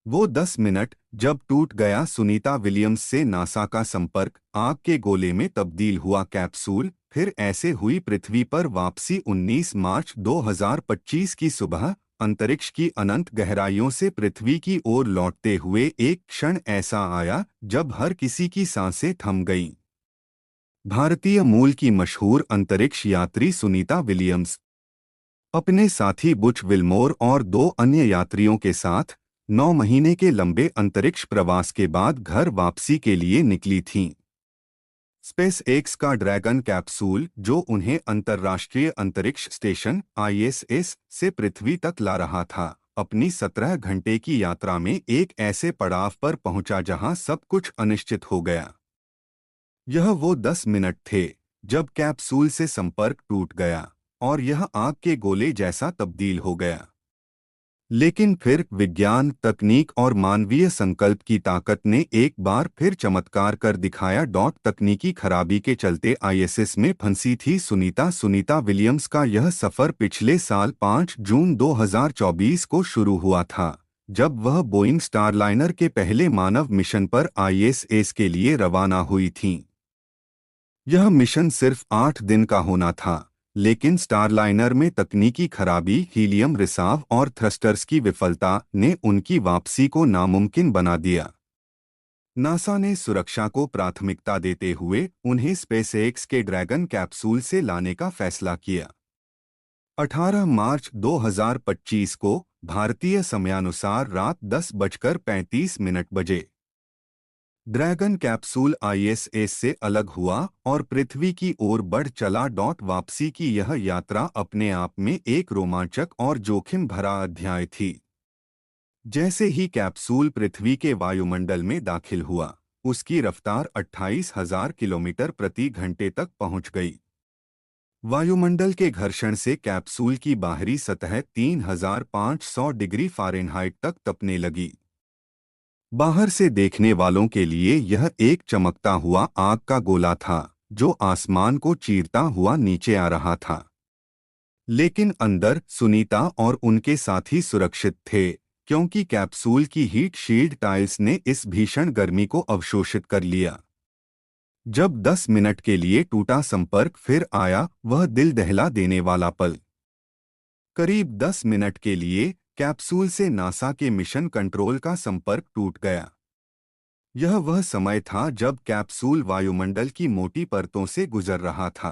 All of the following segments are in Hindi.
वो 10 मिनट जब टूट गया सुनीता विलियम्स से नासा का संपर्क, आग के गोले में तब्दील हुआ कैप्सूल, फिर ऐसे हुई पृथ्वी पर वापसी। 19 मार्च 2025 की सुबह अंतरिक्ष की अनंत गहराइयों से पृथ्वी की ओर लौटते हुए एक क्षण ऐसा आया जब हर किसी की सांसें थम गईं। भारतीय मूल की मशहूर अंतरिक्ष यात्री सुनीता विलियम्स अपने साथी बुच विल्मोर और 2 अन्य यात्रियों के साथ 9 महीने के लंबे अंतरिक्ष प्रवास के बाद घर वापसी के लिए निकली थीं। स्पेस एक्स का ड्रैगन कैप्सूल, जो उन्हें अंतर्राष्ट्रीय अंतरिक्ष स्टेशन ISS से पृथ्वी तक ला रहा था, अपनी 17 घंटे की यात्रा में एक ऐसे पड़ाव पर पहुंचा जहां सब कुछ अनिश्चित हो गया। यह वो 10 मिनट थे जब कैप्सूल से संपर्क टूट गया और यह आग के गोले जैसा तब्दील हो गया। लेकिन फिर विज्ञान, तकनीक और मानवीय संकल्प की ताकत ने एक बार फिर चमत्कार कर दिखाया। तकनीकी खराबी के चलते ISS में फंसी थी सुनीता विलियम्स का यह सफर पिछले साल 5 जून 2024 को शुरू हुआ था, जब वह बोइंग स्टारलाइनर के पहले मानव मिशन पर ISS के लिए रवाना हुई थीं। यह मिशन सिर्फ 8 दिन का होना था, लेकिन स्टारलाइनर में तकनीकी खराबी, हीलियम रिसाव और थ्रस्टर्स की विफलता ने उनकी वापसी को नामुमकिन बना दिया। नासा ने सुरक्षा को प्राथमिकता देते हुए उन्हें स्पेसएक्स के ड्रैगन कैप्सूल से लाने का फैसला किया। 18 मार्च 2025 को भारतीय समयानुसार रात 10:35 बजे ड्रैगन कैप्सूल ISS से अलग हुआ और पृथ्वी की ओर बढ़ चला। वापसी की यह यात्रा अपने आप में एक रोमांचक और जोखिम भरा अध्याय थी। जैसे ही कैप्सूल पृथ्वी के वायुमंडल में दाखिल हुआ, उसकी रफ्तार 28,000 किलोमीटर प्रति घंटे तक पहुंच गई। वायुमंडल के घर्षण से कैप्सूल की बाहरी सतह 3,500 डिग्री फ़ारेनहाइट तक तपने लगी। बाहर से देखने वालों के लिए यह एक चमकता हुआ आग का गोला था जो आसमान को चीरता हुआ नीचे आ रहा था। लेकिन अंदर सुनीता और उनके साथी सुरक्षित थे, क्योंकि कैप्सूल की हीट शील्ड टाइल्स ने इस भीषण गर्मी को अवशोषित कर लिया। जब 10 मिनट के लिए टूटा संपर्क फिर आया, वह दिल दहला देने वाला पल। करीब 10 मिनट के लिए कैप्सूल से नासा के मिशन कंट्रोल का संपर्क टूट गया। यह वह समय था जब कैप्सूल वायुमंडल की मोटी परतों से गुजर रहा था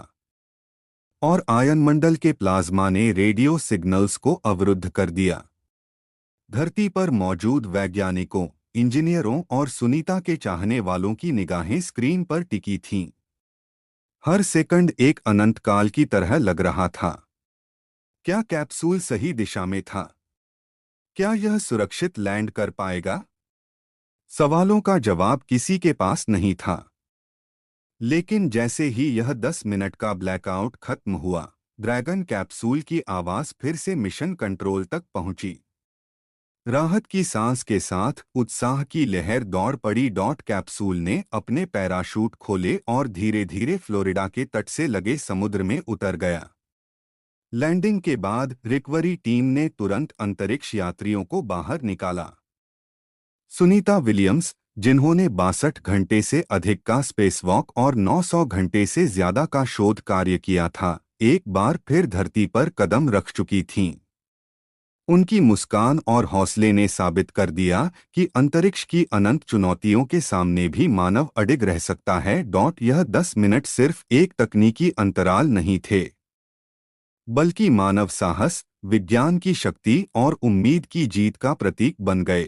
और आयनमंडल के प्लाज्मा ने रेडियो सिग्नल्स को अवरुद्ध कर दिया। धरती पर मौजूद वैज्ञानिकों, इंजीनियरों और सुनीता के चाहने वालों की निगाहें स्क्रीन पर टिकी थीं। हर सेकंड एक अनंत काल की तरह लग रहा था। क्या कैप्सूल सही दिशा में था? क्या यह सुरक्षित लैंड कर पाएगा? सवालों का जवाब किसी के पास नहीं था। लेकिन जैसे ही यह 10 मिनट का ब्लैकआउट खत्म हुआ, ड्रैगन कैप्सूल की आवाज फिर से मिशन कंट्रोल तक पहुंची। राहत की सांस के साथ उत्साह की लहर दौड़ पड़ी। कैप्सूल ने अपने पैराशूट खोले और धीरे धीरे फ्लोरिडा के तट से लगे समुद्र में उतर गया। लैंडिंग के बाद रिकवरी टीम ने तुरंत अंतरिक्ष यात्रियों को बाहर निकाला। सुनीता विलियम्स, जिन्होंने 62 घंटे से अधिक का स्पेसवॉक और 900 घंटे से ज्यादा का शोध कार्य किया था, एक बार फिर धरती पर कदम रख चुकी थीं। उनकी मुस्कान और हौसले ने साबित कर दिया कि अंतरिक्ष की अनंत चुनौतियों के सामने भी मानव अडिग रह सकता है। यह 10 मिनट सिर्फ एक तकनीकी अंतराल नहीं थे, बल्कि मानव साहस, विज्ञान की शक्ति और उम्मीद की जीत का प्रतीक बन गए।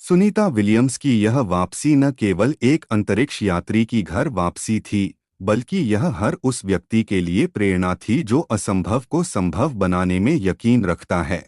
सुनीता विलियम्स की यह वापसी न केवल एक अंतरिक्ष यात्री की घर वापसी थी, बल्कि यह हर उस व्यक्ति के लिए प्रेरणा थी जो असंभव को संभव बनाने में यकीन रखता है।